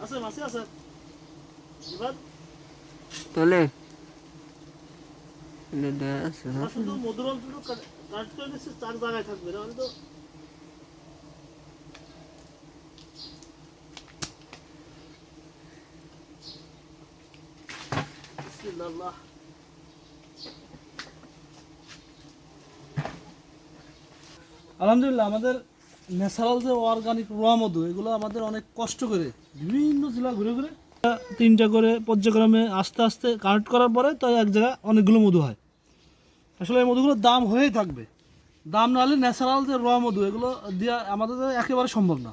আছে মাছি আছে এবার তাহলে এটা আছে না শুধু মধুর অঞ্চল কাট করে দিচ্ছে 4 জায়গায় থাকবে তাহলে তো বিসমিল্লাহ। আলহামদুলিল্লাহ আমাদের ন্যাচারাল যে অর্গানিক র মধু এগুলো আমাদের অনেক কষ্ট করে বিভিন্ন জেলা ঘুরে ঘুরে 3টা করে পর্যায়ক্রমে আস্তে আস্তে কানেক্ট করার পরে তো এক জায়গায় অনেকগুলো মধু হয়। আসলে এই মধুগুলোর দাম হয়েই থাকবে, দাম না হলে ন্যাচারাল যে র মধু এগুলো দেওয়া আমাদের একেবারে সম্ভব না।